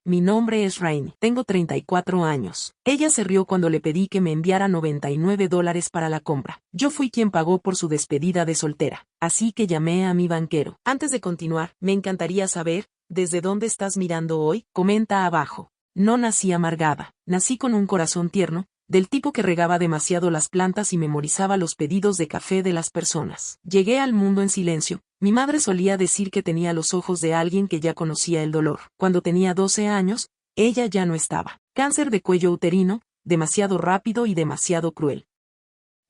Mi nombre es Rainy. Tengo 34 años. Ella se rió cuando le pedí que me enviara $99 para la compra. Yo fui quien pagó por su despedida de soltera, así que llamé a mi banquero. Antes de continuar, me encantaría saber, ¿desde dónde estás mirando hoy? Comenta abajo. No nací amargada. Nací con un corazón tierno, del tipo que regaba demasiado las plantas y memorizaba los pedidos de café de las personas. Llegué al mundo en silencio. Mi madre solía decir que tenía los ojos de alguien que ya conocía el dolor. Cuando tenía 12 años, ella ya no estaba. Cáncer de cuello uterino, demasiado rápido y demasiado cruel.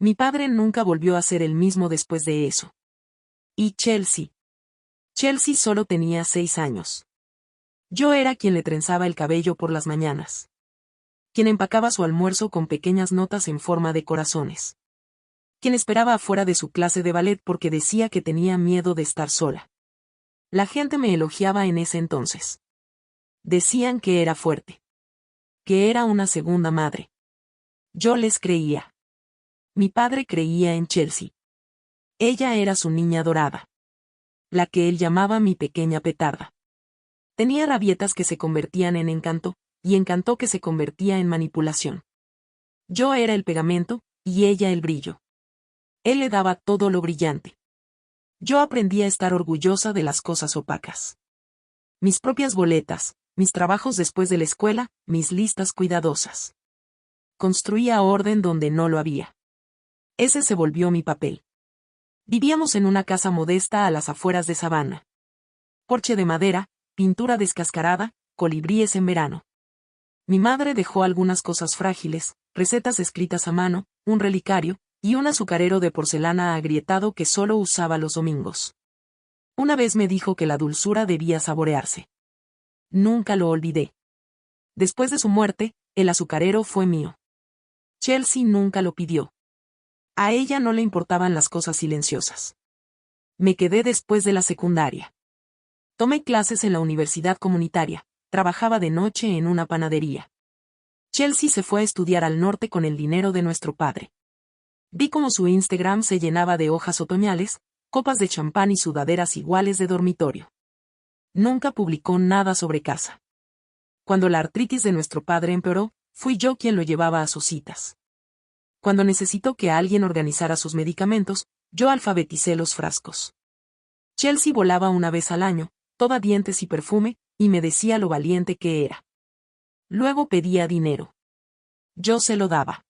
Mi padre nunca volvió a ser el mismo después de eso. ¿Y Chelsea? Chelsea solo tenía 6 años. Yo era quien le trenzaba el cabello por las mañanas. Quien empacaba su almuerzo con pequeñas notas en forma de corazones. Quien esperaba afuera de su clase de ballet porque decía que tenía miedo de estar sola. La gente me elogiaba en ese entonces. Decían que era fuerte. Que era una segunda madre. Yo les creía. Mi padre creía en Chelsea. Ella era su niña dorada. La que él llamaba mi pequeña petarda. Tenía rabietas que se convertían en encanto, y encanto que se convertía en manipulación. Yo era el pegamento, y ella el brillo. Él le daba todo lo brillante. Yo aprendí a estar orgullosa de las cosas opacas. Mis propias boletas, mis trabajos después de la escuela, mis listas cuidadosas. Construía orden donde no lo había. Ese se volvió mi papel. Vivíamos en una casa modesta a las afueras de Savannah. Porche de madera, pintura descascarada, colibríes en verano. Mi madre dejó algunas cosas frágiles, recetas escritas a mano, un relicario, y un azucarero de porcelana agrietado que solo usaba los domingos. Una vez me dijo que la dulzura debía saborearse. Nunca lo olvidé. Después de su muerte, el azucarero fue mío. Chelsea nunca lo pidió. A ella no le importaban las cosas silenciosas. Me quedé después de la secundaria. Tomé clases en la universidad comunitaria, trabajaba de noche en una panadería. Chelsea se fue a estudiar al norte con el dinero de nuestro padre. Vi cómo su Instagram se llenaba de hojas otoñales, copas de champán y sudaderas iguales de dormitorio. Nunca publicó nada sobre casa. Cuando la artritis de nuestro padre empeoró, fui yo quien lo llevaba a sus citas. Cuando necesitó que alguien organizara sus medicamentos, yo alfabeticé los frascos. Chelsea volaba una vez al año, toda dientes y perfume, y me decía lo valiente que era. Luego pedía dinero. Yo se lo daba.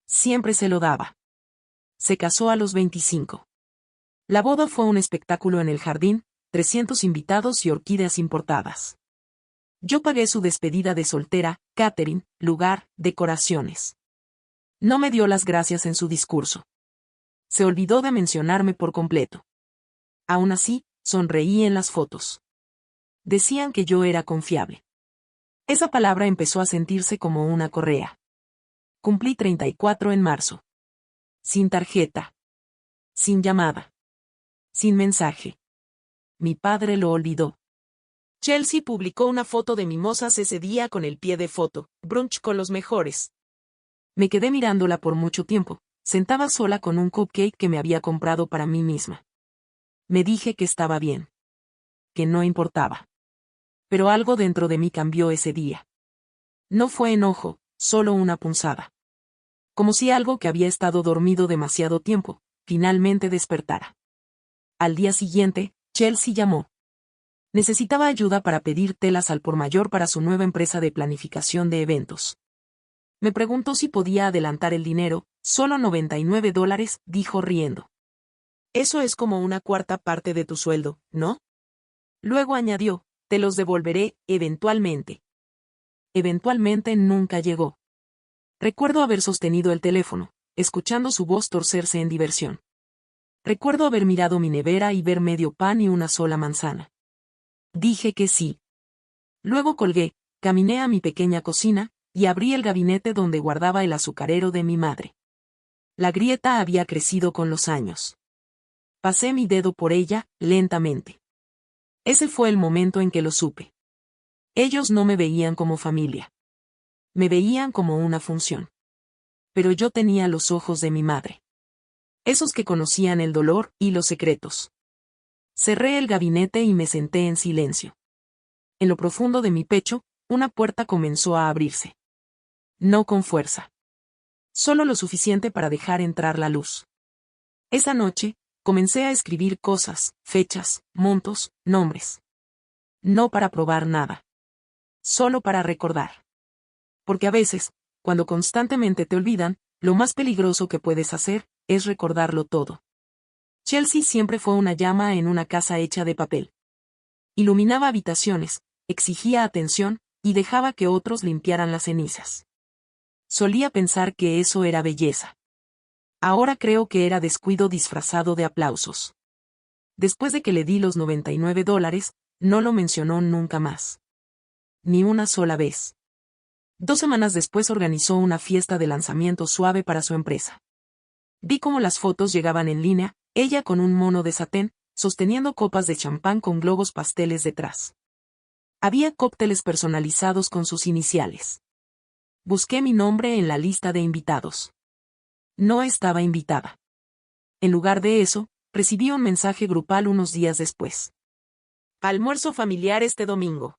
Siempre se lo daba. Se casó a los 25. La boda fue un espectáculo en el jardín, 300 invitados y orquídeas importadas. Yo pagué su despedida de soltera, catering, lugar, decoraciones. No me dio las gracias en su discurso. Se olvidó de mencionarme por completo. Aún así, sonreí en las fotos. Decían que yo era confiable. Esa palabra empezó a sentirse como una correa. Cumplí 34 en marzo. Sin tarjeta. Sin llamada. Sin mensaje. Mi padre lo olvidó. Chelsea publicó una foto de mimosas ese día con el pie de foto, brunch con los mejores. Me quedé mirándola por mucho tiempo, sentada sola con un cupcake que me había comprado para mí misma. Me dije que estaba bien. Que no importaba. Pero algo dentro de mí cambió ese día. No fue enojo, solo una punzada. Como si algo que había estado dormido demasiado tiempo, finalmente despertara. Al día siguiente, Chelsea llamó. Necesitaba ayuda para pedir telas al por mayor para su nueva empresa de planificación de eventos. Me preguntó si podía adelantar el dinero, solo $99, dijo riendo. Eso es como una cuarta parte de tu sueldo, ¿no? Luego añadió, te los devolveré, eventualmente. Eventualmente nunca llegó. Recuerdo haber sostenido el teléfono, escuchando su voz torcerse en diversión. Recuerdo haber mirado mi nevera y ver medio pan y una sola manzana. Dije que sí. Luego colgué, caminé a mi pequeña cocina, y abrí el gabinete donde guardaba el azucarero de mi madre. La grieta había crecido con los años. Pasé mi dedo por ella, lentamente. Ese fue el momento en que lo supe. Ellos no me veían como familia. Me veían como una función. Pero yo tenía los ojos de mi madre. Esos que conocían el dolor y los secretos. Cerré el gabinete y me senté en silencio. En lo profundo de mi pecho, Una puerta comenzó a abrirse. No con fuerza. Solo lo suficiente para dejar entrar la luz. Esa noche, comencé a escribir cosas, fechas, montos, nombres. No para probar nada. Solo para recordar. Porque a veces, cuando constantemente te olvidan, lo más peligroso que puedes hacer, es recordarlo todo. Chelsea siempre fue una llama en una casa hecha de papel. Iluminaba habitaciones, exigía atención, y dejaba que otros limpiaran las cenizas. Solía pensar que eso era belleza. Ahora creo que era descuido disfrazado de aplausos. Después de que le di los $99, no lo mencionó nunca más. Ni una sola vez. 2 semanas después organizó una fiesta de lanzamiento suave para su empresa. Vi cómo las fotos llegaban en línea, ella con un mono de satén, sosteniendo copas de champán con globos pasteles detrás. Había cócteles personalizados con sus iniciales. Busqué mi nombre en la lista de invitados. No estaba invitada. En lugar de eso, recibí un mensaje grupal unos días después. Almuerzo familiar este domingo.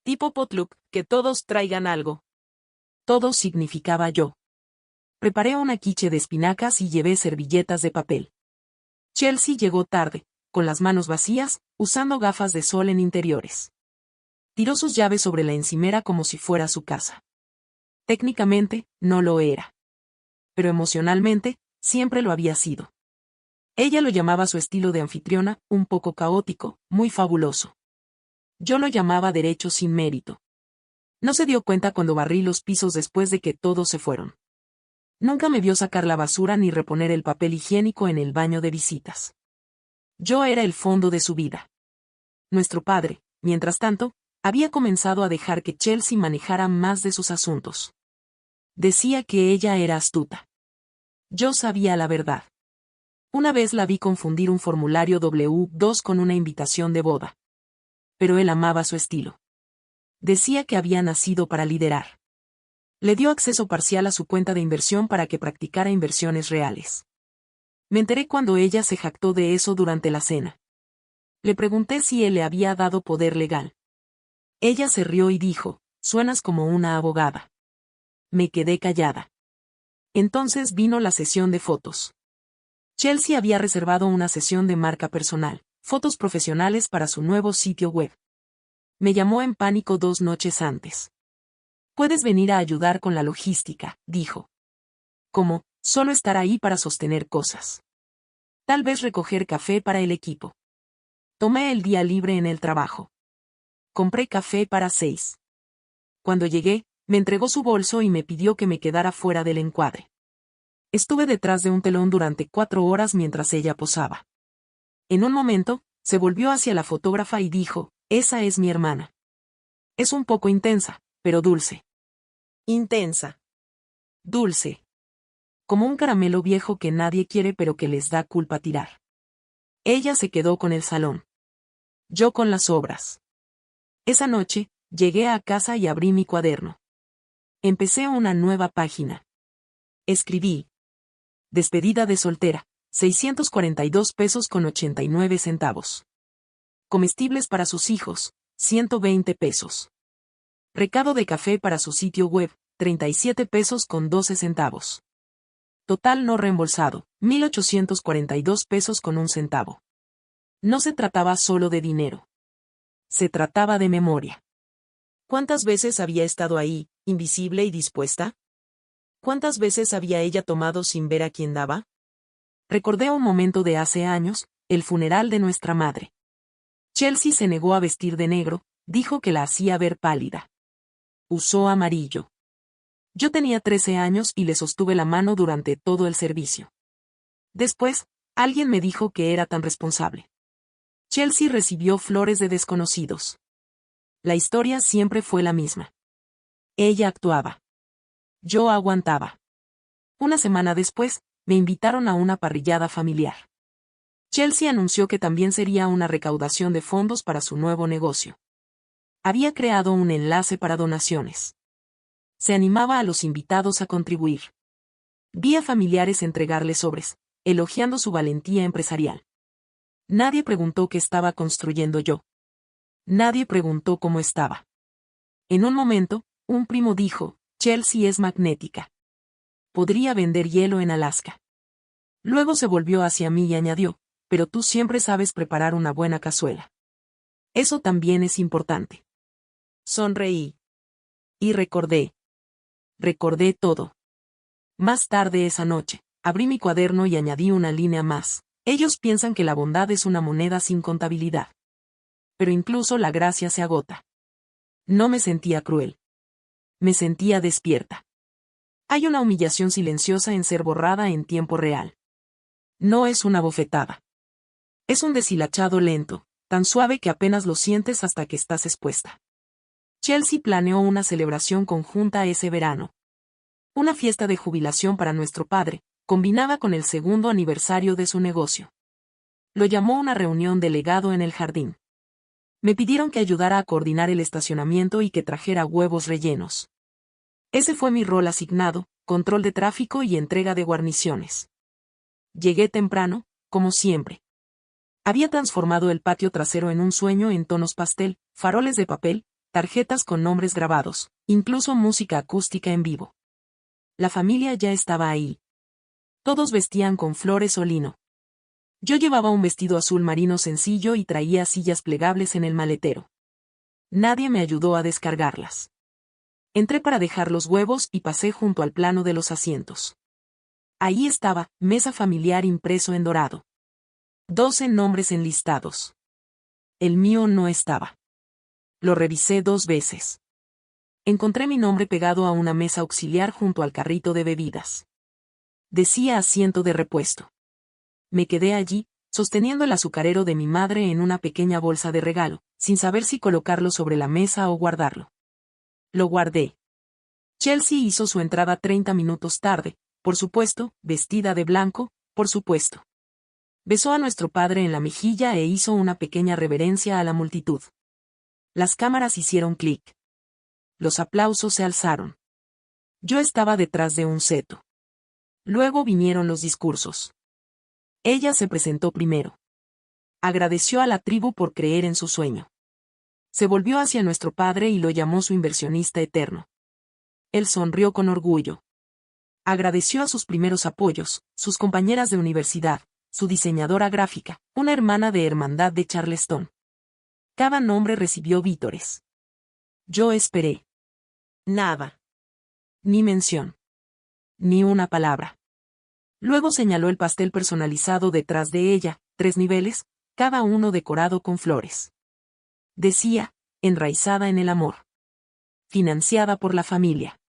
Tipo potluck, que todos traigan algo. Todo significaba yo. Preparé una quiche de espinacas y llevé servilletas de papel. Chelsea llegó tarde, con las manos vacías, usando gafas de sol en interiores. Tiró sus llaves sobre la encimera como si fuera su casa. Técnicamente, no lo era. Pero emocionalmente, siempre lo había sido. Ella lo llamaba su estilo de anfitriona, un poco caótico, muy fabuloso. Yo lo llamaba derecho sin mérito. No se dio cuenta cuando barrí los pisos después de que todos se fueron. Nunca me vio sacar la basura ni reponer el papel higiénico en el baño de visitas. Yo era el fondo de su vida. Nuestro padre, mientras tanto, había comenzado a dejar que Chelsea manejara más de sus asuntos. Decía que ella era astuta. Yo sabía la verdad. Una vez la vi confundir un formulario W2 con una invitación de boda. Pero él amaba su estilo. Decía que había nacido para liderar. Le dio acceso parcial a su cuenta de inversión para que practicara inversiones reales. Me enteré cuando ella se jactó de eso durante la cena. Le pregunté si él le había dado poder legal. Ella se rió y dijo, suenas como una abogada. Me quedé callada. Entonces vino la sesión de fotos. Chelsea había reservado una sesión de marca personal, fotos profesionales para su nuevo sitio web. Me llamó en pánico 2 noches antes. Puedes venir a ayudar con la logística, dijo. ¿Cómo? Solo estar ahí para sostener cosas. Tal vez recoger café para el equipo. Tomé el día libre en el trabajo. Compré café para 6. Cuando llegué, me entregó su bolso y me pidió que me quedara fuera del encuadre. Estuve detrás de un telón durante 4 horas mientras ella posaba. En un momento, se volvió hacia la fotógrafa y dijo, esa es mi hermana. Es un poco intensa, pero dulce. Intensa. Dulce. Como un caramelo viejo que nadie quiere pero que les da culpa tirar. Ella se quedó con el salón. Yo con las obras. Esa noche, llegué a casa y abrí mi cuaderno. Empecé una nueva página. Escribí. Despedida de soltera, 642 pesos con 89 centavos. Comestibles para sus hijos, 120 pesos. Recado de café para su sitio web, 37 pesos con 12 centavos. Total no reembolsado, 1,842 pesos con 1 centavo. No se trataba solo de dinero. Se trataba de memoria. ¿Cuántas veces había estado ahí, invisible y dispuesta? ¿Cuántas veces había ella tomado sin ver a quién daba? Recordé un momento de hace años, el funeral de nuestra madre. Chelsea se negó a vestir de negro, dijo que la hacía ver pálida. Usó amarillo. Yo tenía 13 años y le sostuve la mano durante todo el servicio. Después, alguien me dijo que era tan responsable. Chelsea recibió flores de desconocidos. La historia siempre fue la misma. Ella actuaba. Yo aguantaba. Una semana después, me invitaron a una parrillada familiar. Chelsea anunció que también sería una recaudación de fondos para su nuevo negocio. Había creado un enlace para donaciones. Se animaba a los invitados a contribuir. Vi a familiares entregarle sobres, elogiando su valentía empresarial. Nadie preguntó qué estaba construyendo yo. Nadie preguntó cómo estaba. En un momento, un primo dijo, Chelsea es magnética. Podría vender hielo en Alaska. Luego se volvió hacia mí y añadió, pero tú siempre sabes preparar una buena cazuela. Eso también es importante. Sonreí. Y recordé. Recordé todo. Más tarde esa noche, abrí mi cuaderno y añadí una línea más. Ellos piensan que la bondad es una moneda sin contabilidad. Pero incluso la gracia se agota. No me sentía cruel. Me sentía despierta. Hay una humillación silenciosa en ser borrada en tiempo real. No es una bofetada. Es un deshilachado lento, tan suave que apenas lo sientes hasta que estás expuesta. Chelsea planeó una celebración conjunta ese verano. Una fiesta de jubilación para nuestro padre, combinada con el segundo aniversario de su negocio. Lo llamó una reunión de legado en el jardín. Me pidieron que ayudara a coordinar el estacionamiento y que trajera huevos rellenos. Ese fue mi rol asignado, control de tráfico y entrega de guarniciones. Llegué temprano, como siempre. Había transformado el patio trasero en un sueño en tonos pastel, faroles de papel, tarjetas con nombres grabados, incluso música acústica en vivo. La familia ya estaba ahí. Todos vestían con flores o lino. Yo llevaba un vestido azul marino sencillo y traía sillas plegables en el maletero. Nadie me ayudó a descargarlas. Entré para dejar los huevos y pasé junto al plano de los asientos. Ahí estaba, mesa familiar impreso en dorado. 12 nombres enlistados. El mío no estaba. Lo revisé 2 veces. Encontré mi nombre pegado a una mesa auxiliar junto al carrito de bebidas. Decía asiento de repuesto. Me quedé allí, sosteniendo el azucarero de mi madre en una pequeña bolsa de regalo, sin saber si colocarlo sobre la mesa o guardarlo. Lo guardé. Chelsea hizo su entrada 30 minutos tarde, por supuesto, vestida de blanco, por supuesto. Besó a nuestro padre en la mejilla e hizo una pequeña reverencia a la multitud. Las cámaras hicieron clic. Los aplausos se alzaron. Yo estaba detrás de un seto. Luego vinieron los discursos. Ella se presentó primero. Agradeció a la tribu por creer en su sueño. Se volvió hacia nuestro padre y lo llamó su inversionista eterno. Él sonrió con orgullo. Agradeció a sus primeros apoyos, sus compañeras de universidad, su diseñadora gráfica, una hermana de hermandad de Charleston. Cada nombre recibió vítores. Yo esperé. Nada. Ni mención. Ni una palabra. Luego señaló el pastel personalizado detrás de ella, 3 niveles, cada uno decorado con flores. Decía, enraizada en el amor. Financiada por la familia.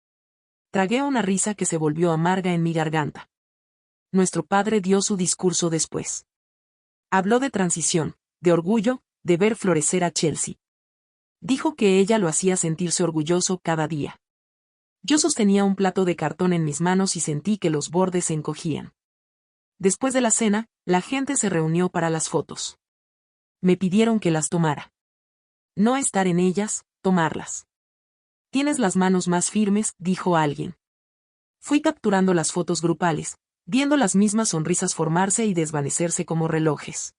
Tragué una risa que se volvió amarga en mi garganta. Nuestro padre dio su discurso después. Habló de transición, de orgullo, de ver florecer a Chelsea. Dijo que ella lo hacía sentirse orgulloso cada día. Yo sostenía un plato de cartón en mis manos y sentí que los bordes se encogían. Después de la cena, la gente se reunió para las fotos. Me pidieron que las tomara. No estar en ellas, tomarlas. Tienes las manos más firmes, dijo alguien. Fui capturando las fotos grupales, viendo las mismas sonrisas formarse y desvanecerse como relojes.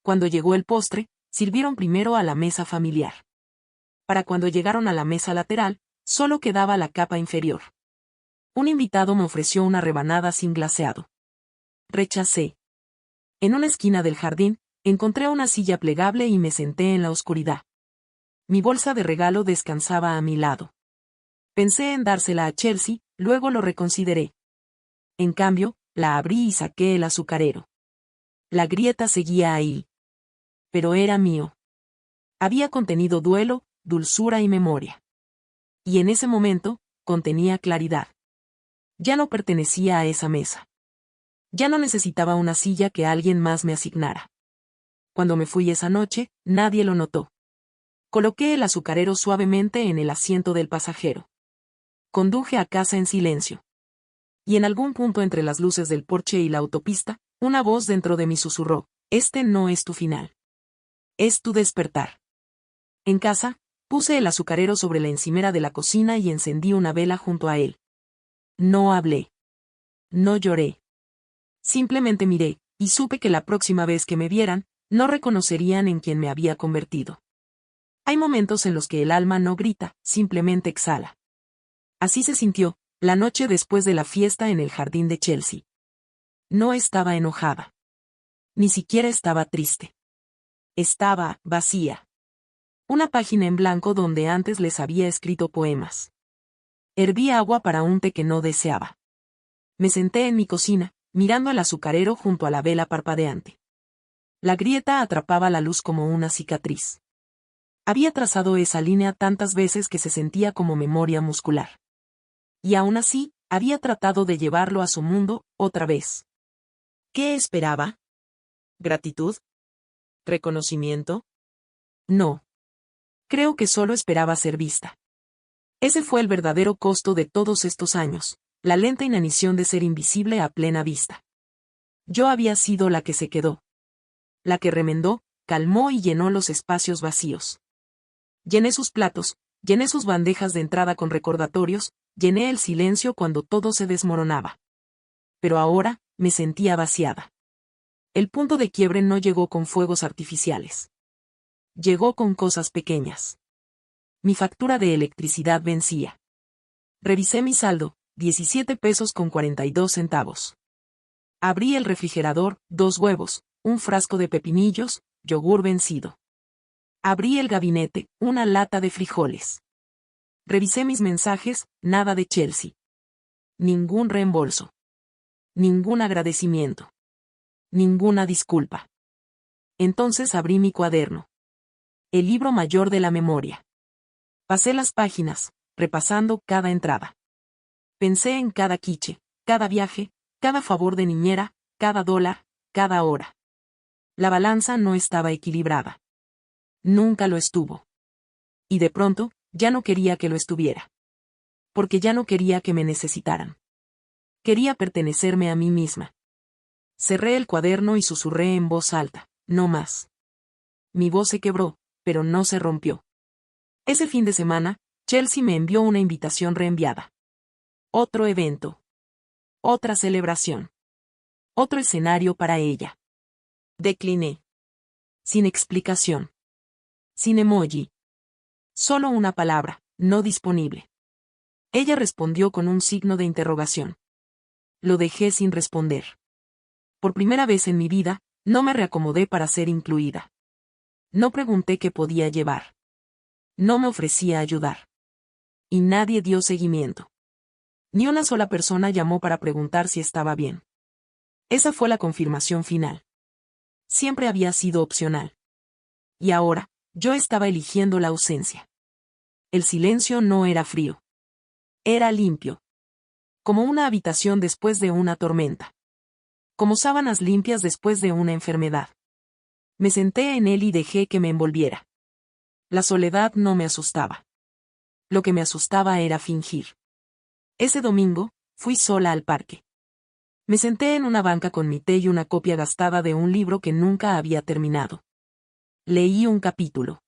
Cuando llegó el postre, sirvieron primero a la mesa familiar. Para cuando llegaron a la mesa lateral, solo quedaba la capa inferior. Un invitado me ofreció una rebanada sin glaseado. Rechacé. En una esquina del jardín, encontré una silla plegable y me senté en la oscuridad. Mi bolsa de regalo descansaba a mi lado. Pensé en dársela a Chelsea, luego lo reconsideré. En cambio, la abrí y saqué el azucarero. La grieta seguía ahí. Pero era mío. Había contenido duelo, dulzura y memoria. Y en ese momento, contenía claridad. Ya no pertenecía a esa mesa. Ya no necesitaba una silla que alguien más me asignara. Cuando me fui esa noche, nadie lo notó. Coloqué el azucarero suavemente en el asiento del pasajero. Conduje a casa en silencio. Y en algún punto entre las luces del porche y la autopista, una voz dentro de mí susurró, este no es tu final. Es tu despertar. En casa, puse el azucarero sobre la encimera de la cocina y encendí una vela junto a él. No hablé. No lloré. Simplemente miré, y supe que la próxima vez que me vieran, no reconocerían en quién me había convertido. Hay momentos en los que el alma no grita, simplemente exhala. Así se sintió, la noche después de la fiesta en el jardín de Chelsea. No estaba enojada. Ni siquiera estaba triste. Estaba vacía. Una página en blanco donde antes les había escrito poemas. Herví agua para un té que no deseaba. Me senté en mi cocina, mirando al azucarero junto a la vela parpadeante. La grieta atrapaba la luz como una cicatriz. Había trazado esa línea tantas veces que se sentía como memoria muscular. Y aún así, había tratado de llevarlo a su mundo, otra vez. ¿Qué esperaba? ¿Gratitud? ¿Reconocimiento? No. Creo que solo esperaba ser vista. Ese fue el verdadero costo de todos estos años, la lenta inanición de ser invisible a plena vista. Yo había sido la que se quedó. La que remendó, calmó y llenó los espacios vacíos. Llené sus platos, llené sus bandejas de entrada con recordatorios, llené el silencio cuando todo se desmoronaba. Pero ahora, me sentía vaciada. El punto de quiebre no llegó con fuegos artificiales. Llegó con cosas pequeñas. Mi factura de electricidad vencía. Revisé mi saldo, 17 pesos con 42 centavos. Abrí el refrigerador, 2 huevos, un frasco de pepinillos, yogur vencido. Abrí el gabinete, una lata de frijoles. Revisé mis mensajes, nada de Chelsea. Ningún reembolso. Ningún agradecimiento. Ninguna disculpa. Entonces abrí mi cuaderno. El libro mayor de la memoria. Pasé las páginas, repasando cada entrada. Pensé en cada quiche, cada viaje, cada favor de niñera, cada dólar, cada hora. La balanza no estaba equilibrada. Nunca lo estuvo. Y de pronto, ya no quería que lo estuviera. Porque ya no quería que me necesitaran. Quería pertenecerme a mí misma. Cerré el cuaderno y susurré en voz alta, no más. Mi voz se quebró, pero no se rompió. Ese fin de semana, Chelsea me envió una invitación reenviada. Otro evento. Otra celebración. Otro escenario para ella. Decliné. Sin explicación. Sin emoji. Solo una palabra, no disponible. Ella respondió con un signo de interrogación. Lo dejé sin responder. Por primera vez en mi vida, no me reacomodé para ser incluida. No pregunté qué podía llevar. No me ofrecía ayudar. Y nadie dio seguimiento. Ni una sola persona llamó para preguntar si estaba bien. Esa fue la confirmación final. Siempre había sido opcional. Y ahora, yo estaba eligiendo la ausencia. El silencio no era frío. Era limpio. Como una habitación después de una tormenta. Como sábanas limpias después de una enfermedad. Me senté en él y dejé que me envolviera. La soledad no me asustaba. Lo que me asustaba era fingir. Ese domingo, fui sola al parque. Me senté en una banca con mi té y una copia gastada de un libro que nunca había terminado. Leí un capítulo.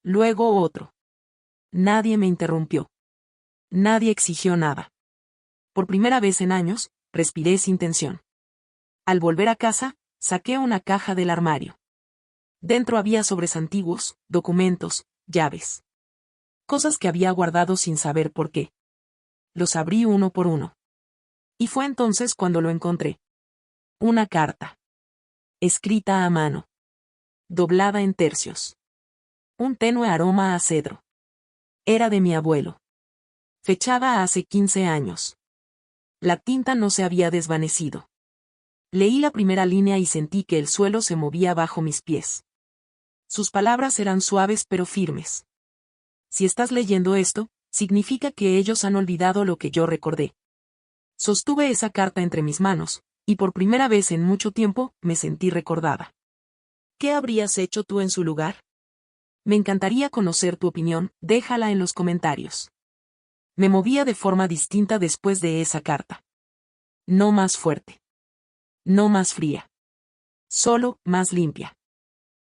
Luego otro. Nadie me interrumpió. Nadie exigió nada. Por primera vez en años, respiré sin tensión. Al volver a casa, saqué una caja del armario. Dentro había sobres antiguos, documentos, llaves. Cosas que había guardado sin saber por qué. Los abrí uno por uno. Y fue entonces cuando lo encontré. Una carta. Escrita a mano. Doblada en tercios. Un tenue aroma a cedro. Era de mi abuelo. Fechada hace 15 años. La tinta no se había desvanecido. Leí la primera línea y sentí que el suelo se movía bajo mis pies. Sus palabras eran suaves pero firmes. Si estás leyendo esto, significa que ellos han olvidado lo que yo recordé. Sostuve esa carta entre mis manos, y por primera vez en mucho tiempo, me sentí recordada. ¿Qué habrías hecho tú en su lugar? Me encantaría conocer tu opinión, déjala en los comentarios. Me movía de forma distinta después de esa carta. No más fuerte. No más fría. Solo, más limpia.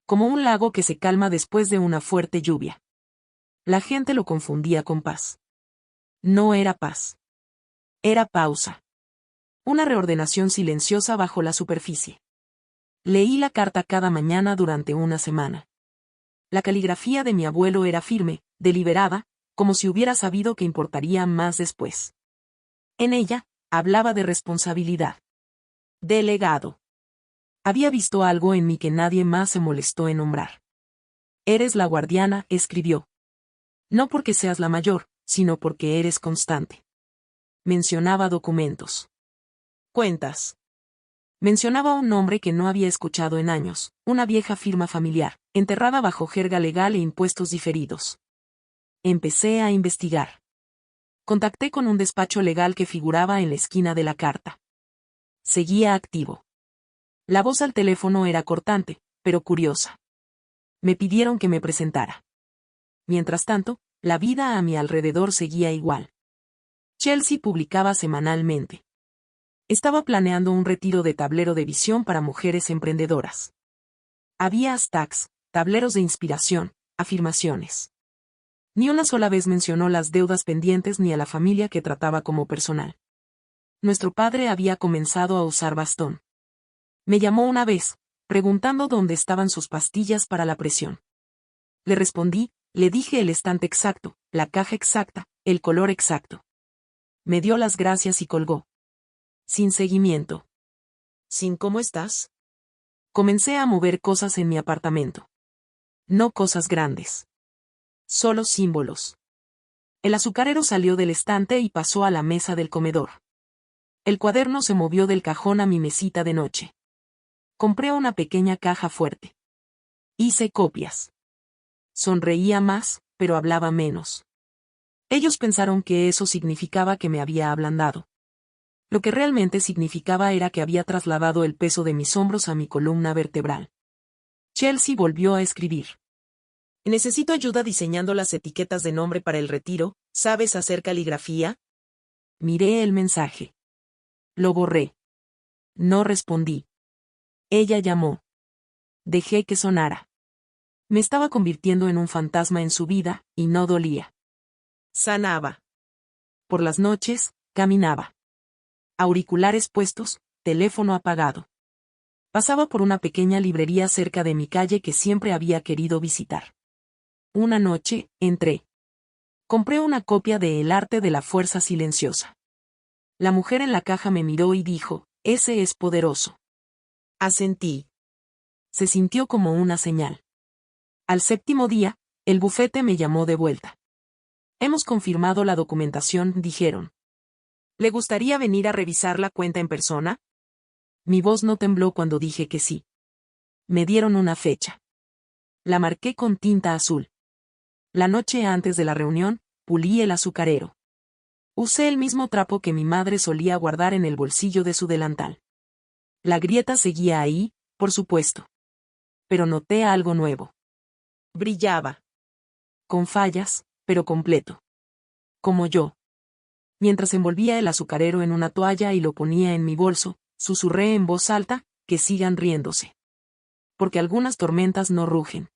Como un lago que se calma después de una fuerte lluvia. La gente lo confundía con paz. No era paz. Era pausa. Una reordenación silenciosa bajo la superficie. Leí la carta cada mañana durante una semana. La caligrafía de mi abuelo era firme, deliberada, como si hubiera sabido que importaría más después. En ella, hablaba de responsabilidad. De legado. Había visto algo en mí que nadie más se molestó en nombrar. Eres la guardiana, escribió. No porque seas la mayor, sino porque eres constante. Mencionaba documentos. Cuentas. Mencionaba un nombre que no había escuchado en años, una vieja firma familiar, enterrada bajo jerga legal e impuestos diferidos. Empecé a investigar. Contacté con un despacho legal que figuraba en la esquina de la carta. Seguía activo. La voz al teléfono era cortante, pero curiosa. Me pidieron que me presentara. Mientras tanto, la vida a mi alrededor seguía igual. Chelsea publicaba semanalmente. Estaba planeando un retiro de tablero de visión para mujeres emprendedoras. Había hashtags, tableros de inspiración, afirmaciones. Ni una sola vez mencionó las deudas pendientes ni a la familia que trataba como personal. Nuestro padre había comenzado a usar bastón. Me llamó una vez, preguntando dónde estaban sus pastillas para la presión. Le respondí, le dije el estante exacto, la caja exacta, el color exacto. Me dio las gracias y colgó. Sin seguimiento. ¿Sin cómo estás? Comencé a mover cosas en mi apartamento. No cosas grandes. Solo símbolos. El azucarero salió del estante y pasó a la mesa del comedor. El cuaderno se movió del cajón a mi mesita de noche. Compré una pequeña caja fuerte. Hice copias. Sonreía más, pero hablaba menos. Ellos pensaron que eso significaba que me había ablandado. Lo que realmente significaba era que había trasladado el peso de mis hombros a mi columna vertebral. Chelsea volvió a escribir. Necesito ayuda diseñando las etiquetas de nombre para el retiro, ¿sabes hacer caligrafía? Miré el mensaje. Lo borré. No respondí. Ella llamó. Dejé que sonara. Me estaba convirtiendo en un fantasma en su vida, y no dolía. Sanaba. Por las noches, caminaba. Auriculares puestos, teléfono apagado. Pasaba por una pequeña librería cerca de mi calle que siempre había querido visitar. Una noche, entré. Compré una copia de El arte de la fuerza silenciosa. La mujer en la caja me miró y dijo, ese es poderoso. Asentí. Se sintió como una señal. Al séptimo día, el bufete me llamó de vuelta. Hemos confirmado la documentación, dijeron. ¿Le gustaría venir a revisar la cuenta en persona? Mi voz no tembló cuando dije que sí. Me dieron una fecha. La marqué con tinta azul. La noche antes de la reunión, pulí el azucarero. Usé el mismo trapo que mi madre solía guardar en el bolsillo de su delantal. La grieta seguía ahí, por supuesto. Pero noté algo nuevo. Brillaba. Con fallas, pero completo. Como yo. Mientras envolvía el azucarero en una toalla y lo ponía en mi bolso, susurré en voz alta, que sigan riéndose. Porque algunas tormentas no rugen.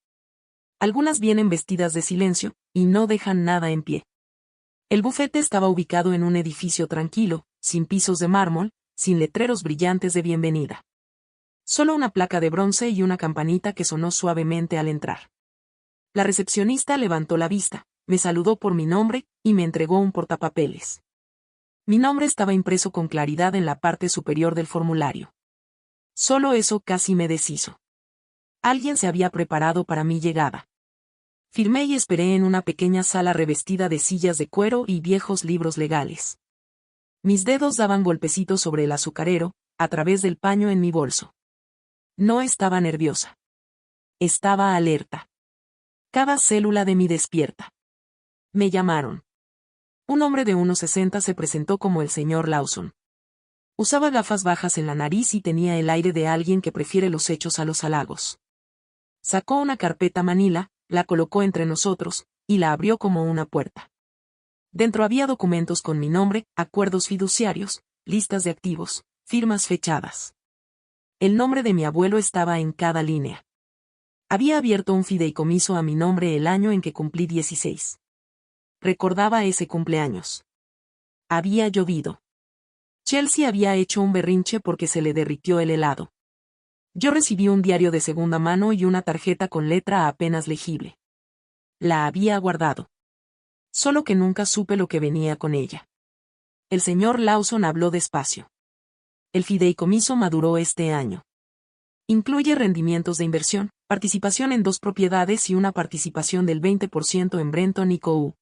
Algunas vienen vestidas de silencio, y no dejan nada en pie. El bufete estaba ubicado en un edificio tranquilo, sin pisos de mármol, sin letreros brillantes de bienvenida. Solo una placa de bronce y una campanita que sonó suavemente al entrar. La recepcionista levantó la vista, me saludó por mi nombre, y me entregó un portapapeles. Mi nombre estaba impreso con claridad en la parte superior del formulario. Solo eso casi me deshizo. Alguien se había preparado para mi llegada. Firmé y esperé en una pequeña sala revestida de sillas de cuero y viejos libros legales. Mis dedos daban golpecitos sobre el azucarero, a través del paño en mi bolso. No estaba nerviosa. Estaba alerta. Cada célula de mí despierta. Me llamaron. Un hombre de 1,60 se presentó como el señor Lawson. Usaba gafas bajas en la nariz y tenía el aire de alguien que prefiere los hechos a los halagos. Sacó una carpeta manila, la colocó entre nosotros, y la abrió como una puerta. Dentro había documentos con mi nombre, acuerdos fiduciarios, listas de activos, firmas fechadas. El nombre de mi abuelo estaba en cada línea. Había abierto un fideicomiso a mi nombre el año en que cumplí 16. Recordaba ese cumpleaños. Había llovido. Chelsea había hecho un berrinche porque se le derritió el helado. Yo recibí un diario de segunda mano y una tarjeta con letra apenas legible. La había guardado. Solo que nunca supe lo que venía con ella. El señor Lawson habló despacio. El fideicomiso maduró este año. Incluye rendimientos de inversión, participación en 2 propiedades y una participación del 20% en Brenton y Co.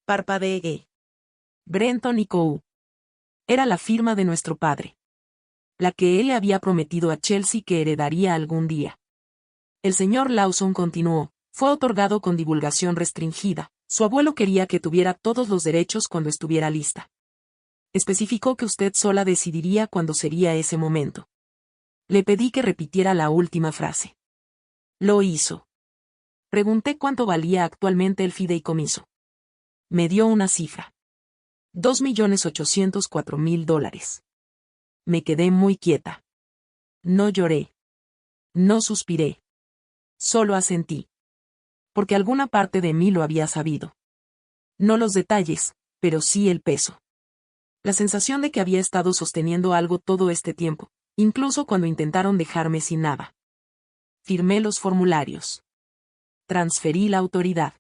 Parpadeé. Brenton y Co. Era la firma de nuestro padre. La que él le había prometido a Chelsea que heredaría algún día. El señor Lawson continuó, fue otorgado con divulgación restringida. Su abuelo quería que tuviera todos los derechos cuando estuviera lista. Especificó que usted sola decidiría cuándo sería ese momento. Le pedí que repitiera la última frase. Lo hizo. Pregunté cuánto valía actualmente el fideicomiso. Me dio una cifra. $2.804.000. Me quedé muy quieta. No lloré. No suspiré. Solo asentí. Porque alguna parte de mí lo había sabido. No los detalles, pero sí el peso. La sensación de que había estado sosteniendo algo todo este tiempo, incluso cuando intentaron dejarme sin nada. Firmé los formularios. Transferí la autoridad.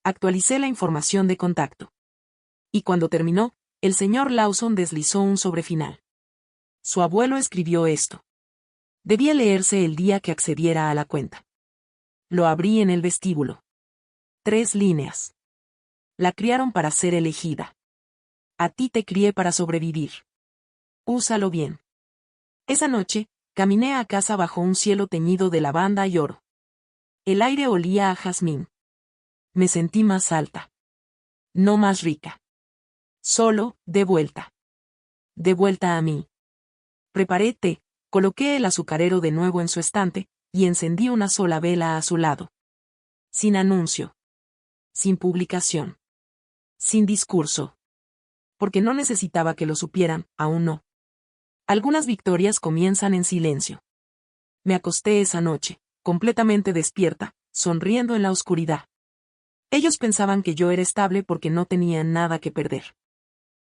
Actualicé la información de contacto. Y cuando terminó, el señor Lawson deslizó un sobrefinal. Su abuelo escribió esto. Debía leerse el día que accediera a la cuenta. Lo abrí en el vestíbulo. 3 líneas. La criaron para ser elegida. A ti te crié para sobrevivir. Úsalo bien. Esa noche, caminé a casa bajo un cielo teñido de lavanda y oro. El aire olía a jazmín. Me sentí más alta. No más rica. Solo, de vuelta. De vuelta a mí. Preparé té, coloqué el azucarero de nuevo en su estante, y encendí una sola vela a su lado. Sin anuncio. Sin publicación. Sin discurso. Porque no necesitaba que lo supieran, aún no. Algunas victorias comienzan en silencio. Me acosté esa noche, completamente despierta, sonriendo en la oscuridad. Ellos pensaban que yo era estable porque no tenían nada que perder.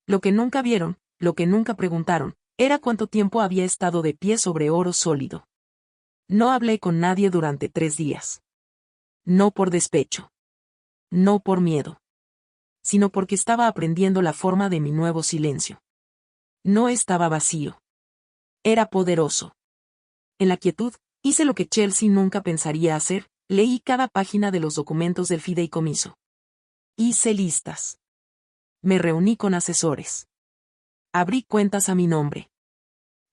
Lo que nunca vieron, lo que nunca preguntaron, era cuánto tiempo había estado de pie sobre oro sólido. No hablé con nadie durante 3 días. No por despecho. No por miedo. Sino porque estaba aprendiendo la forma de mi nuevo silencio. No estaba vacío. Era poderoso. En la quietud, hice lo que Chelsea nunca pensaría hacer, leí cada página de los documentos del fideicomiso. Hice listas. Me reuní con asesores. Abrí cuentas a mi nombre.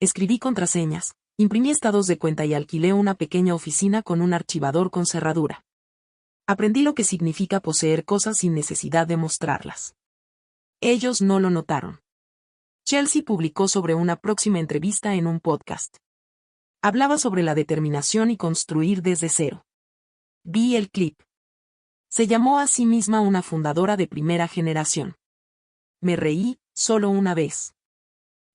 Escribí contraseñas, imprimí estados de cuenta y alquilé una pequeña oficina con un archivador con cerradura. Aprendí lo que significa poseer cosas sin necesidad de mostrarlas. Ellos no lo notaron. Chelsea publicó sobre una próxima entrevista en un podcast. Hablaba sobre la determinación y construir desde cero. Vi el clip. Se llamó a sí misma una fundadora de primera generación. Me reí, solo una vez.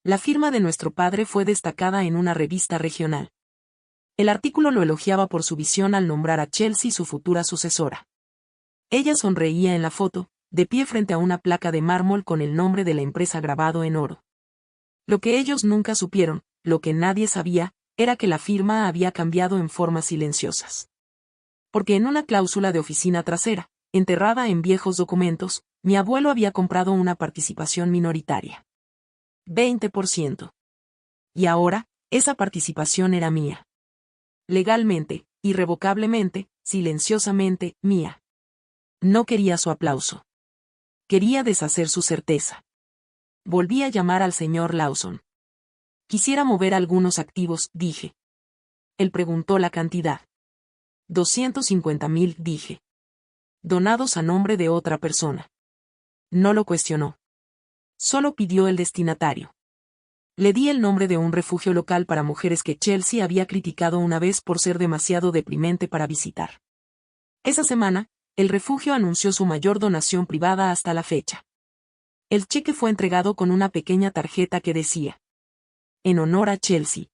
La firma de nuestro padre fue destacada en una revista regional. El artículo lo elogiaba por su visión al nombrar a Chelsea su futura sucesora. Ella sonreía en la foto, de pie frente a una placa de mármol con el nombre de la empresa grabado en oro. Lo que ellos nunca supieron, lo que nadie sabía, era que la firma había cambiado en formas silenciosas. Porque en una cláusula de oficina trasera, enterrada en viejos documentos, mi abuelo había comprado una participación minoritaria. 20%. Y ahora, esa participación era mía. Legalmente, irrevocablemente, silenciosamente, mía. No quería su aplauso. Quería deshacer su certeza. Volví a llamar al señor Lawson. Quisiera mover algunos activos, dije. Él preguntó la cantidad. 250.000, dije. Donados a nombre de otra persona. No lo cuestionó. Solo pidió el destinatario. Le di el nombre de un refugio local para mujeres que Chelsea había criticado una vez por ser demasiado deprimente para visitar. Esa semana, el refugio anunció su mayor donación privada hasta la fecha. El cheque fue entregado con una pequeña tarjeta que decía: en honor a Chelsea.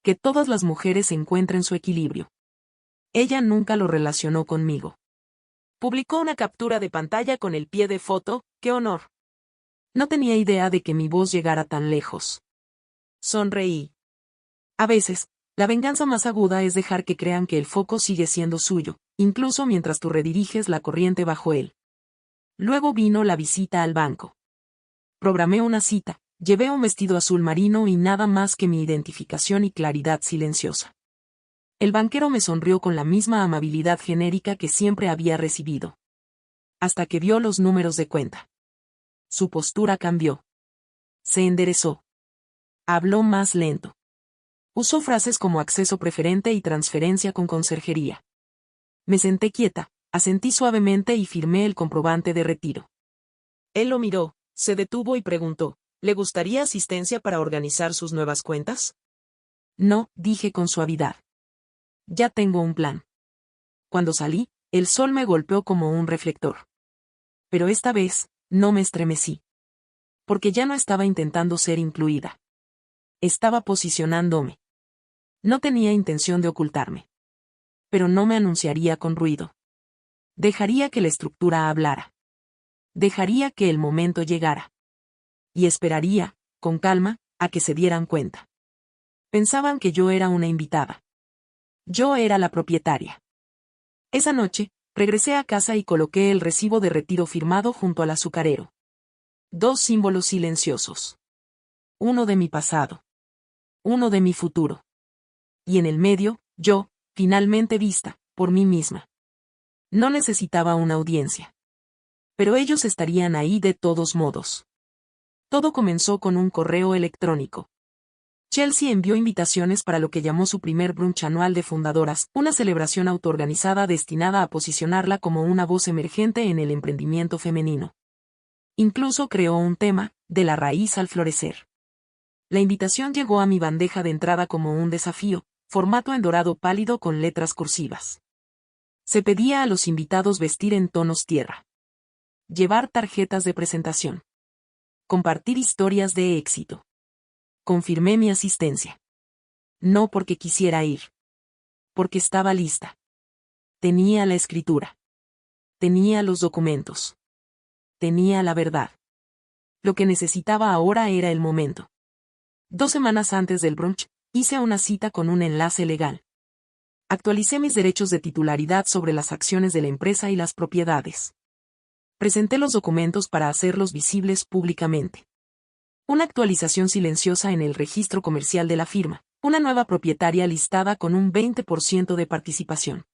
Que todas las mujeres encuentren su equilibrio. Ella nunca lo relacionó conmigo. Publicó una captura de pantalla con el pie de foto: ¡qué honor! No tenía idea de que mi voz llegara tan lejos. Sonreí. A veces, La venganza más aguda es dejar que crean que el foco sigue siendo suyo, incluso mientras tú rediriges la corriente bajo él. Luego vino la visita al banco. Programé una cita, llevé un vestido azul marino y nada más que mi identificación y claridad silenciosa. El banquero me sonrió con la misma amabilidad genérica que siempre había recibido. Hasta que vio los números de cuenta. Su postura cambió. Se enderezó. Habló más lento. Usó frases como acceso preferente y transferencia con conserjería. Me senté quieta, asentí suavemente y firmé el comprobante de retiro. Él lo miró, se detuvo y preguntó, ¿le gustaría asistencia para organizar sus nuevas cuentas? No, dije con suavidad. Ya tengo un plan. Cuando salí, el sol me golpeó como un reflector. Pero esta vez, no me estremecí. Porque ya no estaba intentando ser incluida. Estaba posicionándome. No tenía intención de ocultarme. Pero no me anunciaría con ruido. Dejaría que la estructura hablara. Dejaría que el momento llegara. Y esperaría, con calma, a que se dieran cuenta. Pensaban que yo era una invitada. Yo era la propietaria. Esa noche, regresé a casa y coloqué el recibo de retiro firmado junto al azucarero. 2 símbolos silenciosos. Uno de mi pasado. Uno de mi futuro. Y en el medio, yo, finalmente vista, por mí misma. No necesitaba una audiencia. Pero ellos estarían ahí de todos modos. Todo comenzó con un correo electrónico. Chelsea envió invitaciones para lo que llamó su primer brunch anual de fundadoras, una celebración autoorganizada destinada a posicionarla como una voz emergente en el emprendimiento femenino. Incluso creó un tema, de la raíz al florecer. La invitación llegó a mi bandeja de entrada como un desafío, formato en dorado pálido con letras cursivas. Se pedía a los invitados vestir en tonos tierra. Llevar tarjetas de presentación. Compartir historias de éxito. Confirmé mi asistencia. No porque quisiera ir. Porque estaba lista. Tenía la escritura. Tenía los documentos. Tenía la verdad. Lo que necesitaba ahora era el momento. 2 semanas antes del brunch, hice una cita con un enlace legal. Actualicé mis derechos de titularidad sobre las acciones de la empresa y las propiedades. Presenté los documentos para hacerlos visibles públicamente. Una actualización silenciosa en el registro comercial de la firma, una nueva propietaria listada con un 20% de participación.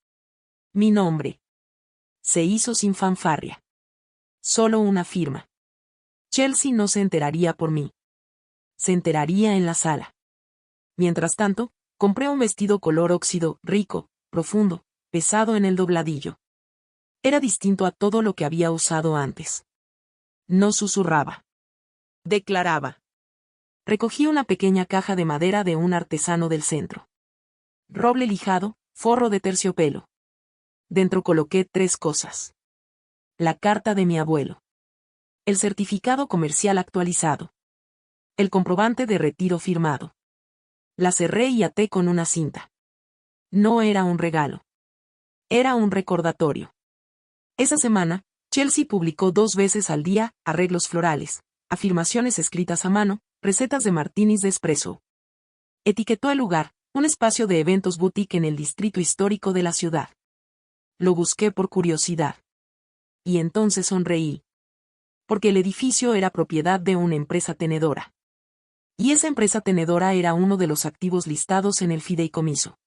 Mi nombre. Se hizo sin fanfarria. Solo una firma. Chelsea no se enteraría por mí. Se enteraría en la sala. Mientras tanto, compré un vestido color óxido, rico, profundo, pesado en el dobladillo. Era distinto a todo lo que había usado antes. No susurraba. Declaraba. Recogí una pequeña caja de madera de un artesano del centro. Roble lijado, forro de terciopelo. Dentro coloqué 3 cosas. La carta de mi abuelo. El certificado comercial actualizado. El comprobante de retiro firmado. La cerré y até con una cinta. No era un regalo. Era un recordatorio. Esa semana, Chelsea publicó 2 veces al día, arreglos florales, afirmaciones escritas a mano, recetas de martinis de espresso. Etiquetó el lugar, un espacio de eventos boutique en el distrito histórico de la ciudad. Lo busqué por curiosidad. Y entonces sonreí. Porque el edificio era propiedad de una empresa tenedora. Y esa empresa tenedora era uno de los activos listados en el fideicomiso.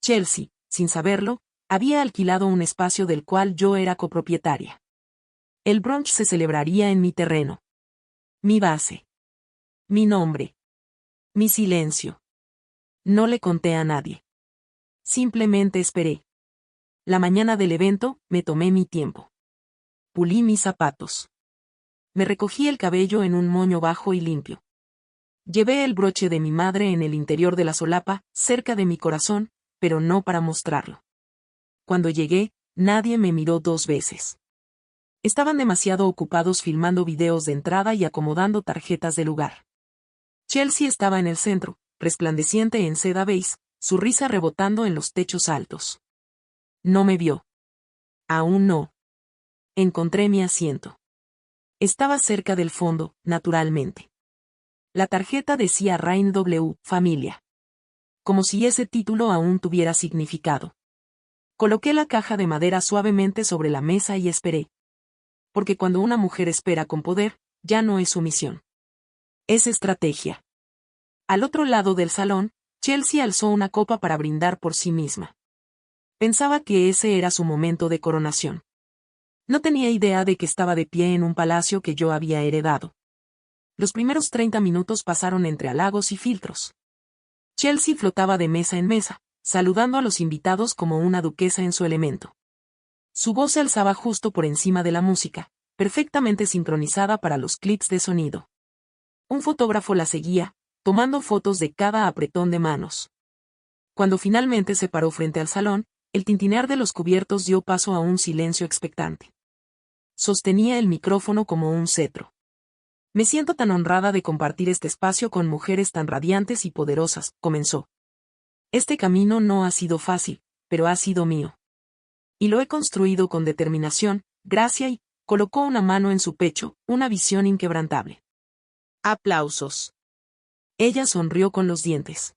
Chelsea, sin saberlo, había alquilado un espacio del cual yo era copropietaria. El brunch se celebraría en mi terreno. Mi base. Mi nombre. Mi silencio. No le conté a nadie. Simplemente esperé. La mañana del evento, me tomé mi tiempo. Pulí mis zapatos. Me recogí el cabello en un moño bajo y limpio. Llevé el broche de mi madre en el interior de la solapa, cerca de mi corazón, pero no para mostrarlo. Cuando llegué, nadie me miró 2 veces. Estaban demasiado ocupados filmando videos de entrada y acomodando tarjetas de lugar. Chelsea estaba en el centro, resplandeciente en seda beige, su risa rebotando en los techos altos. No me vio. Aún no. Encontré mi asiento. Estaba cerca del fondo, naturalmente. La tarjeta decía Rain W, familia. como si ese título aún tuviera significado. Coloqué la caja de madera suavemente sobre la mesa y esperé. Porque cuando una mujer espera con poder, ya no es sumisión. Es estrategia. Al otro lado del salón, Chelsea alzó una copa para brindar por sí misma. Pensaba que ese era su momento de coronación. No tenía idea de que estaba de pie en un palacio que yo había heredado. Los primeros 30 minutos pasaron entre halagos y filtros. Chelsea flotaba de mesa en mesa, saludando a los invitados como una duquesa en su elemento. Su voz se alzaba justo por encima de la música, perfectamente sincronizada para los clics de sonido. Un fotógrafo la seguía, tomando fotos de cada apretón de manos. Cuando finalmente se paró frente al salón, el tintinear de los cubiertos dio paso a un silencio expectante. Sostenía el micrófono como un cetro. Me siento tan honrada de compartir este espacio con mujeres tan radiantes y poderosas, comenzó. Este camino no ha sido fácil, pero ha sido mío. Y lo he construido con determinación, gracia y, colocó una mano en su pecho, una visión inquebrantable. Aplausos. Ella sonrió con los dientes.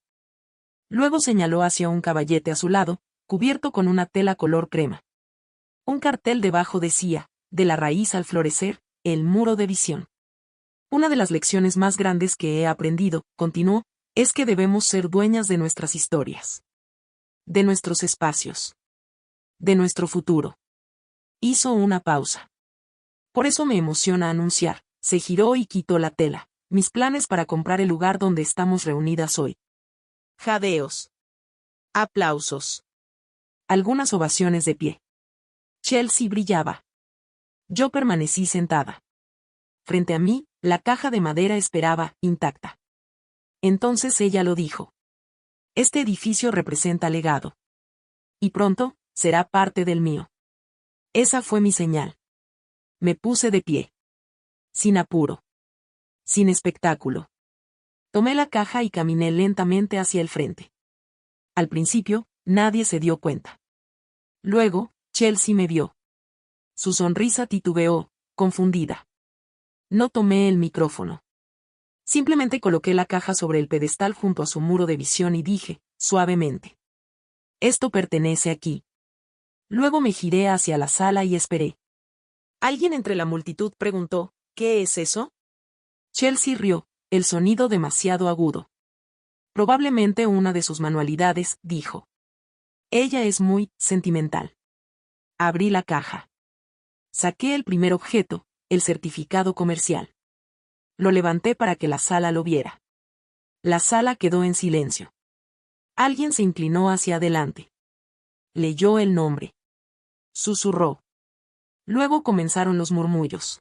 Luego señaló hacia un caballete a su lado, cubierto con una tela color crema. Un cartel debajo decía, de la raíz al florecer, el muro de visión. Una de las lecciones más grandes que he aprendido, continuó, es que debemos ser dueñas de nuestras historias. De nuestros espacios. De nuestro futuro. Hizo una pausa. Por eso me emociona anunciar, se giró y quitó la tela, mis planes para comprar el lugar donde estamos reunidas hoy. Jadeos. Aplausos. Algunas ovaciones de pie. Chelsea brillaba. Yo permanecí sentada. Frente a mí, la caja de madera esperaba, intacta. Entonces ella lo dijo. Este edificio representa legado. Y pronto, será parte del mío. Esa fue mi señal. Me puse de pie. Sin apuro. Sin espectáculo. Tomé la caja y caminé lentamente hacia el frente. Al principio, nadie se dio cuenta. Luego, Chelsea me vio. Su sonrisa titubeó, confundida. No tomé el micrófono. Simplemente coloqué la caja sobre el pedestal junto a su muro de visión y dije, suavemente. Esto pertenece aquí. Luego me giré hacia la sala y esperé. Alguien entre la multitud preguntó, ¿qué es eso? Chelsea rió, el sonido demasiado agudo. Probablemente una de sus manualidades, dijo. Ella es muy sentimental. Abrí la caja. Saqué el primer objeto, el certificado comercial. Lo levanté para que la sala lo viera. La sala quedó en silencio. Alguien se inclinó hacia adelante. Leyó el nombre. Susurró. Luego comenzaron los murmullos.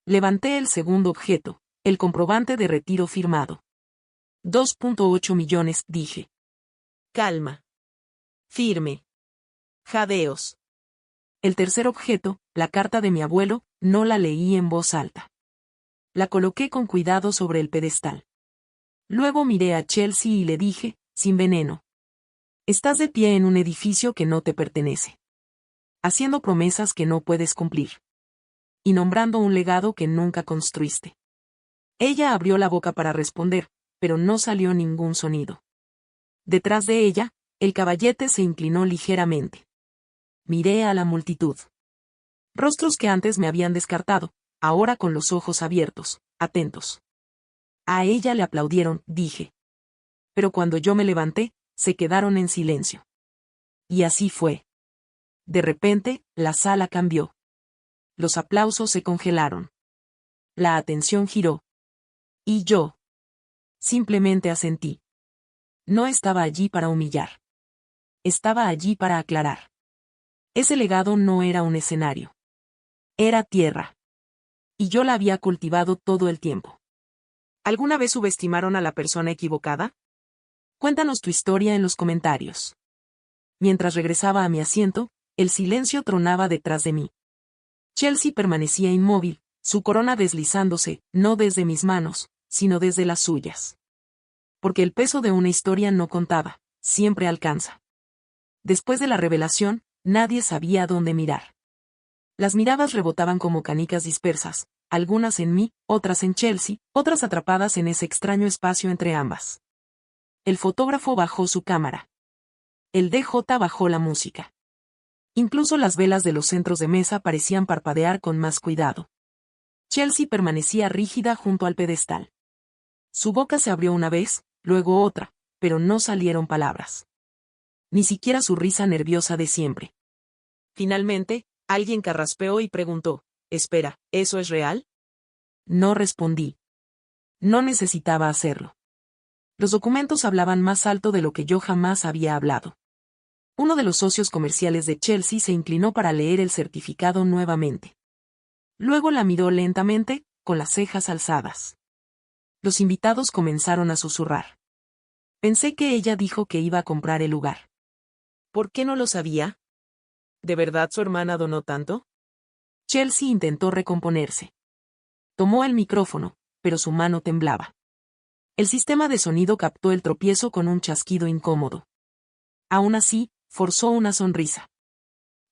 Levanté el segundo objeto, el comprobante de retiro firmado. 2.8 millones, dije. Calma. Firme. Jadeos. El tercer objeto, la carta de mi abuelo, no la leí en voz alta. La coloqué con cuidado sobre el pedestal. Luego miré a Chelsea y le dije, sin veneno. Estás de pie en un edificio que no te pertenece. Haciendo promesas que no puedes cumplir. Y nombrando un legado que nunca construiste. Ella abrió la boca para responder, pero no salió ningún sonido. Detrás de ella, el caballete se inclinó ligeramente. Miré a la multitud. Rostros que antes me habían descartado, ahora con los ojos abiertos, atentos. A ella le aplaudieron, dije. Pero cuando yo me levanté, se quedaron en silencio. Y así fue. De repente, la sala cambió. Los aplausos se congelaron. La atención giró. Y yo. Simplemente asentí. No estaba allí para humillar. Estaba allí para aclarar. Ese legado no era un escenario. Era tierra. Y yo la había cultivado todo el tiempo. ¿Alguna vez subestimaron a la persona equivocada? Cuéntanos tu historia en los comentarios. Mientras regresaba a mi asiento, el silencio tronaba detrás de mí. Chelsea permanecía inmóvil, su corona deslizándose, no desde mis manos, sino desde las suyas. Porque el peso de una historia no contaba, siempre alcanza. Después de la revelación, nadie sabía dónde mirar. Las miradas rebotaban como canicas dispersas, algunas en mí, otras en Chelsea, otras atrapadas en ese extraño espacio entre ambas. El fotógrafo bajó su cámara. El DJ bajó la música. Incluso las velas de los centros de mesa parecían parpadear con más cuidado. Chelsea permanecía rígida junto al pedestal. Su boca se abrió una vez, luego otra, pero no salieron palabras. Ni siquiera su risa nerviosa de siempre. Finalmente, alguien carraspeó y preguntó, «Espera, ¿eso es real?» No respondí. No necesitaba hacerlo. Los documentos hablaban más alto de lo que yo jamás había hablado. Uno de los socios comerciales de Chelsea se inclinó para leer el certificado nuevamente. Luego la miró lentamente, con las cejas alzadas. Los invitados comenzaron a susurrar. Pensé que ella dijo que iba a comprar el lugar. ¿Por qué no lo sabía? ¿De verdad su hermana donó tanto? Chelsea intentó recomponerse. Tomó el micrófono, pero su mano temblaba. El sistema de sonido captó el tropiezo con un chasquido incómodo. Aún así, forzó una sonrisa.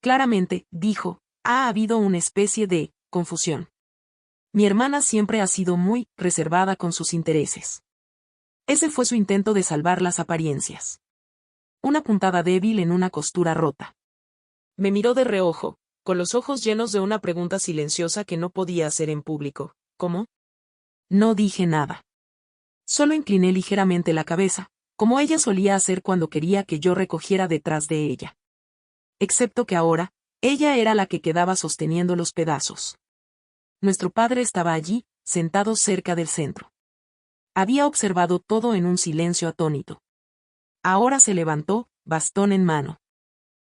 Claramente, dijo, ha habido una especie de confusión. Mi hermana siempre ha sido muy reservada con sus intereses. Ese fue su intento de salvar las apariencias. Una puntada débil en una costura rota. Me miró de reojo, con los ojos llenos de una pregunta silenciosa que no podía hacer en público. ¿Cómo? No dije nada. Solo incliné ligeramente la cabeza, como ella solía hacer cuando quería que yo recogiera detrás de ella. Excepto que ahora, ella era la que quedaba sosteniendo los pedazos. Nuestro padre estaba allí, sentado cerca del centro. Había observado todo en un silencio atónito. Ahora se levantó, bastón en mano.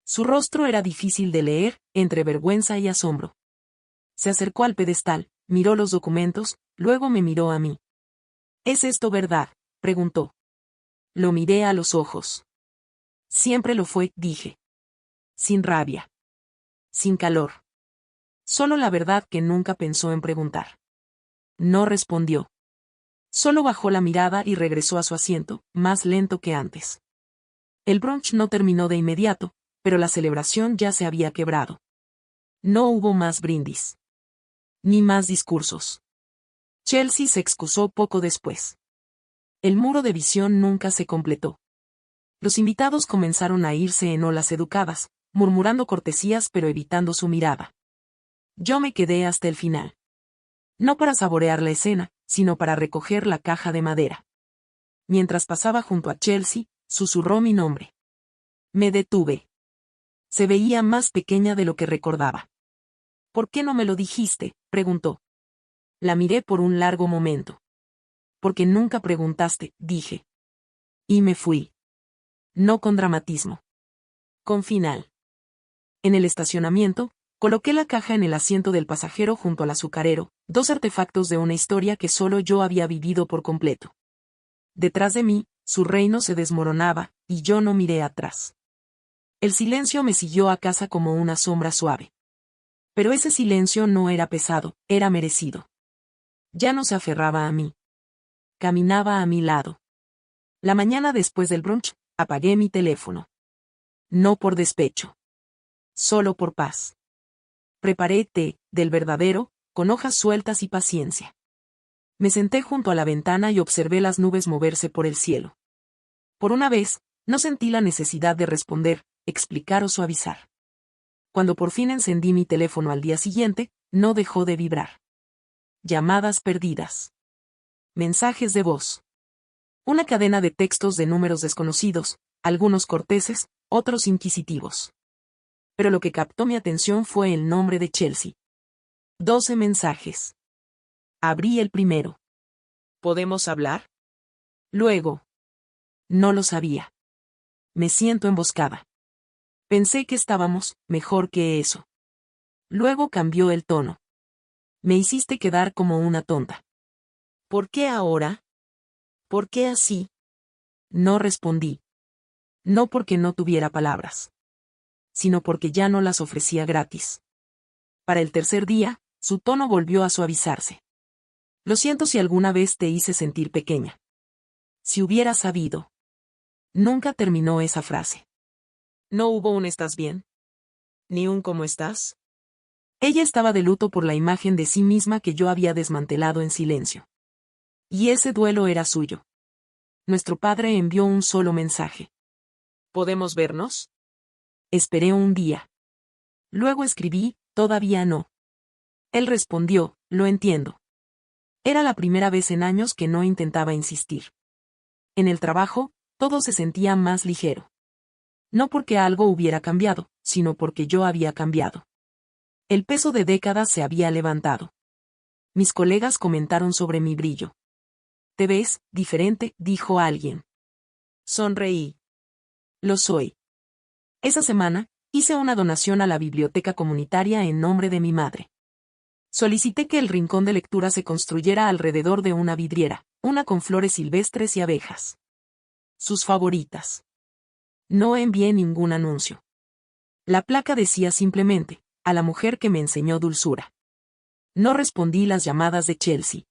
Su rostro era difícil de leer, entre vergüenza y asombro. Se acercó al pedestal, miró los documentos, luego me miró a mí. ¿Es esto verdad?, preguntó. Lo miré a los ojos. Siempre lo fue, dije. Sin rabia. Sin calor. Solo la verdad que nunca pensó en preguntar. No respondió. Solo bajó la mirada y regresó a su asiento, más lento que antes. El brunch no terminó de inmediato, pero la celebración ya se había quebrado. No hubo más brindis. Ni más discursos. Chelsea se excusó poco después. El muro de visión nunca se completó. Los invitados comenzaron a irse en olas educadas, murmurando cortesías pero evitando su mirada. Yo me quedé hasta el final. No para saborear la escena, sino para recoger la caja de madera. Mientras pasaba junto a Chelsea, susurró mi nombre. Me detuve. Se veía más pequeña de lo que recordaba. ¿Por qué no me lo dijiste?, preguntó. La miré por un largo momento. Porque nunca preguntaste, dije. Y me fui. No con dramatismo. Con final. En el estacionamiento, coloqué la caja en el asiento del pasajero junto al azucarero, dos artefactos de una historia que solo yo había vivido por completo. Detrás de mí, su reino se desmoronaba, y yo no miré atrás. El silencio me siguió a casa como una sombra suave. Pero ese silencio no era pesado, era merecido. Ya no se aferraba a mí. Caminaba a mi lado. La mañana después del brunch, apagué mi teléfono. No por despecho. Solo por paz. Preparé té, del verdadero, con hojas sueltas y paciencia. Me senté junto a la ventana y observé las nubes moverse por el cielo. Por una vez, no sentí la necesidad de responder, explicar o suavizar. Cuando por fin encendí mi teléfono al día siguiente, no dejó de vibrar. Llamadas perdidas. Mensajes de voz. Una cadena de textos de números desconocidos, algunos corteses, otros inquisitivos. Pero lo que captó mi atención fue el nombre de Chelsea. 12 mensajes. Abrí el primero. ¿Podemos hablar? Luego. No lo sabía. Me siento emboscada. Pensé que estábamos mejor que eso. Luego cambió el tono. Me hiciste quedar como una tonta. ¿Por qué ahora? ¿Por qué así? No respondí. No porque no tuviera palabras, sino porque ya no las ofrecía gratis. Para el tercer día, su tono volvió a suavizarse. Lo siento si alguna vez te hice sentir pequeña. Si hubiera sabido. Nunca terminó esa frase. ¿No hubo un ¿estás bien? ¿Ni un ¿cómo estás? Ella estaba de luto por la imagen de sí misma que yo había desmantelado en silencio. Y ese duelo era suyo. Nuestro padre envió un solo mensaje. ¿Podemos vernos? Esperé un día. Luego escribí, todavía no. Él respondió, lo entiendo. Era la primera vez en años que no intentaba insistir. En el trabajo, todo se sentía más ligero. No porque algo hubiera cambiado, sino porque yo había cambiado. El peso de décadas se había levantado. Mis colegas comentaron sobre mi brillo. «Te ves diferente», dijo alguien. Sonreí. Lo soy. Esa semana, hice una donación a la biblioteca comunitaria en nombre de mi madre. Solicité que el rincón de lectura se construyera alrededor de una vidriera, una con flores silvestres y abejas. Sus favoritas. No envié ningún anuncio. La placa decía simplemente, a la mujer que me enseñó dulzura. No respondí las llamadas de Chelsea.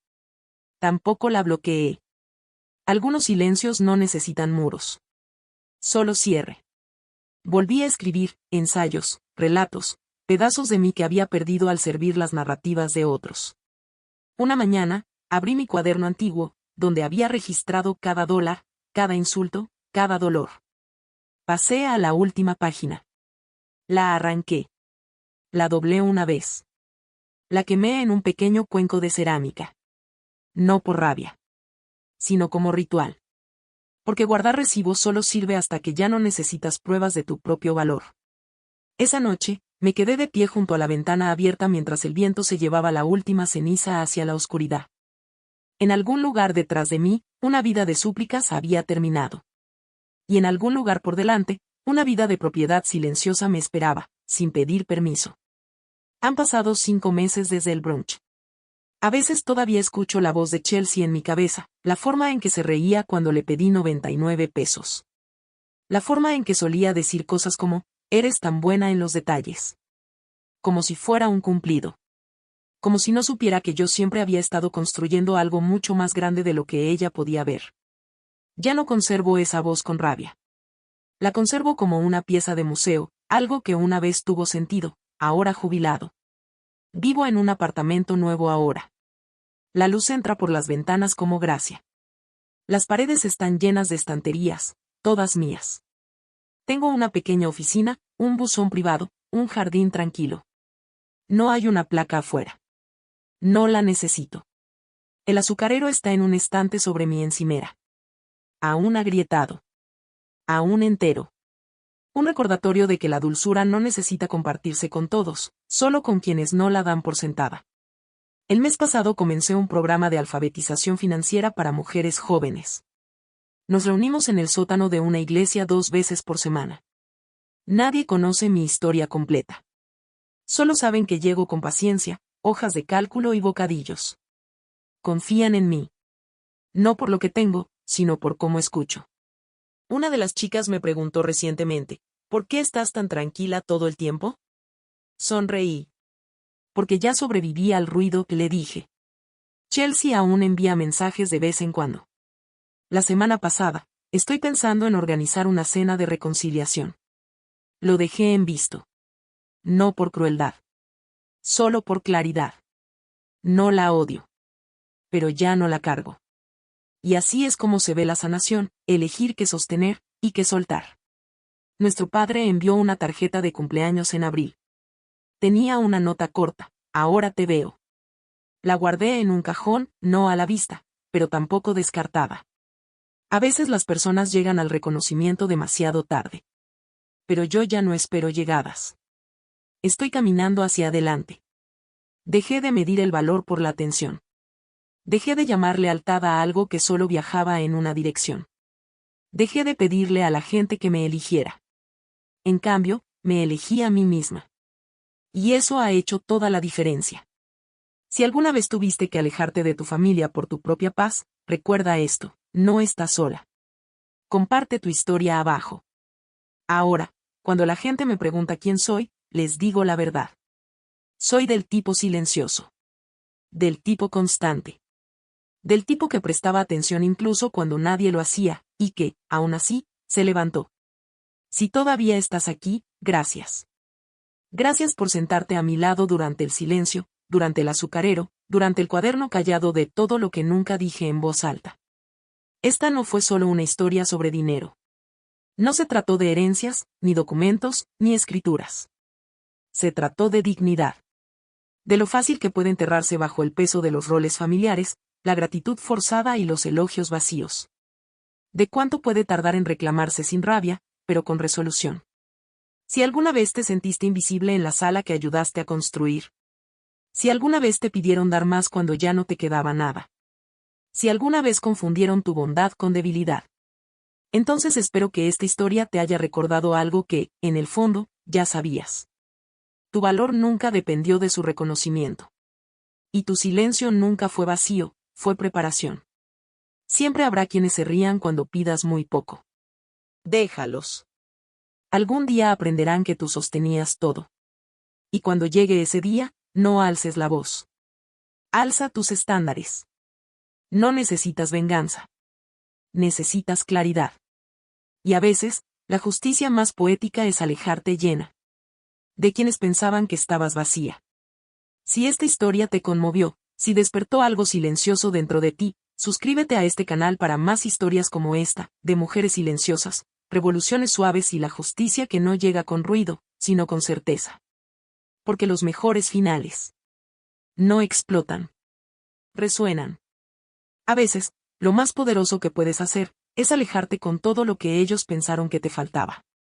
Tampoco la bloqueé. Algunos silencios no necesitan muros. Solo cierre. Volví a escribir, ensayos, relatos, pedazos de mí que había perdido al servir las narrativas de otros. Una mañana, abrí mi cuaderno antiguo, donde había registrado cada dólar, cada insulto, cada dolor. Pasé a la última página. La arranqué. La doblé una vez. La quemé en un pequeño cuenco de cerámica. No por rabia, sino como ritual. Porque guardar recibos solo sirve hasta que ya no necesitas pruebas de tu propio valor. Esa noche, me quedé de pie junto a la ventana abierta mientras el viento se llevaba la última ceniza hacia la oscuridad. En algún lugar detrás de mí, una vida de súplicas había terminado. Y en algún lugar por delante, una vida de propiedad silenciosa me esperaba, sin pedir permiso. Han pasado 5 meses desde el brunch. A veces todavía escucho la voz de Chelsea en mi cabeza, la forma en que se reía cuando le pedí 99 pesos. La forma en que solía decir cosas como, eres tan buena en los detalles. Como si fuera un cumplido. Como si no supiera que yo siempre había estado construyendo algo mucho más grande de lo que ella podía ver. Ya no conservo esa voz con rabia. La conservo como una pieza de museo, algo que una vez tuvo sentido, ahora jubilado. Vivo en un apartamento nuevo ahora. La luz entra por las ventanas como gracia. Las paredes están llenas de estanterías, todas mías. Tengo una pequeña oficina, un buzón privado, un jardín tranquilo. No hay una placa afuera. No la necesito. El azucarero está en un estante sobre mi encimera. Aún agrietado. Aún entero. Un recordatorio de que la dulzura no necesita compartirse con todos, solo con quienes no la dan por sentada. El mes pasado comencé un programa de alfabetización financiera para mujeres jóvenes. Nos reunimos en el sótano de una iglesia 2 veces por semana. Nadie conoce mi historia completa. Solo saben que llego con paciencia, hojas de cálculo y bocadillos. Confían en mí. No por lo que tengo, sino por cómo escucho. Una de las chicas me preguntó recientemente, ¿por qué estás tan tranquila todo el tiempo? Sonreí. Porque ya sobreviví al ruido que le dije. Chelsea aún envía mensajes de vez en cuando. La semana pasada, estoy pensando en organizar una cena de reconciliación. Lo dejé en visto. No por crueldad. Solo por claridad. No la odio. Pero ya no la cargo. Y así es como se ve la sanación, elegir qué sostener, y qué soltar. Nuestro padre envió una tarjeta de cumpleaños en abril. Tenía una nota corta, ahora te veo. La guardé en un cajón, no a la vista, pero tampoco descartada. A veces las personas llegan al reconocimiento demasiado tarde. Pero yo ya no espero llegadas. Estoy caminando hacia adelante. Dejé de medir el valor por la atención. Dejé de llamar lealtad a algo que solo viajaba en una dirección. Dejé de pedirle a la gente que me eligiera. En cambio, me elegí a mí misma. Y eso ha hecho toda la diferencia. Si alguna vez tuviste que alejarte de tu familia por tu propia paz, recuerda esto, no estás sola. Comparte tu historia abajo. Ahora, cuando la gente me pregunta quién soy, les digo la verdad. Soy del tipo silencioso. Del tipo constante. Del tipo que prestaba atención incluso cuando nadie lo hacía, y que, aún así, se levantó. Si todavía estás aquí, gracias. Gracias por sentarte a mi lado durante el silencio, durante el azucarero, durante el cuaderno callado de todo lo que nunca dije en voz alta. Esta no fue solo una historia sobre dinero. No se trató de herencias, ni documentos, ni escrituras. Se trató de dignidad. De lo fácil que puede enterrarse bajo el peso de los roles familiares, la gratitud forzada y los elogios vacíos. De cuánto puede tardar en reclamarse sin rabia, pero con resolución. Si alguna vez te sentiste invisible en la sala que ayudaste a construir. Si alguna vez te pidieron dar más cuando ya no te quedaba nada. Si alguna vez confundieron tu bondad con debilidad. Entonces espero que esta historia te haya recordado algo que, en el fondo, ya sabías. Tu valor nunca dependió de su reconocimiento. Y tu silencio nunca fue vacío, fue preparación. Siempre habrá quienes se rían cuando pidas muy poco. Déjalos. Algún día aprenderán que tú sostenías todo. Y cuando llegue ese día, no alces la voz. Alza tus estándares. No necesitas venganza. Necesitas claridad. Y a veces, la justicia más poética es alejarte llena. De quienes pensaban que estabas vacía. Si esta historia te conmovió, si despertó algo silencioso dentro de ti, suscríbete a este canal para más historias como esta, de mujeres silenciosas, revoluciones suaves y la justicia que no llega con ruido, sino con certeza. Porque los mejores finales no explotan. Resuenan. A veces, lo más poderoso que puedes hacer, es alejarte con todo lo que ellos pensaron que te faltaba.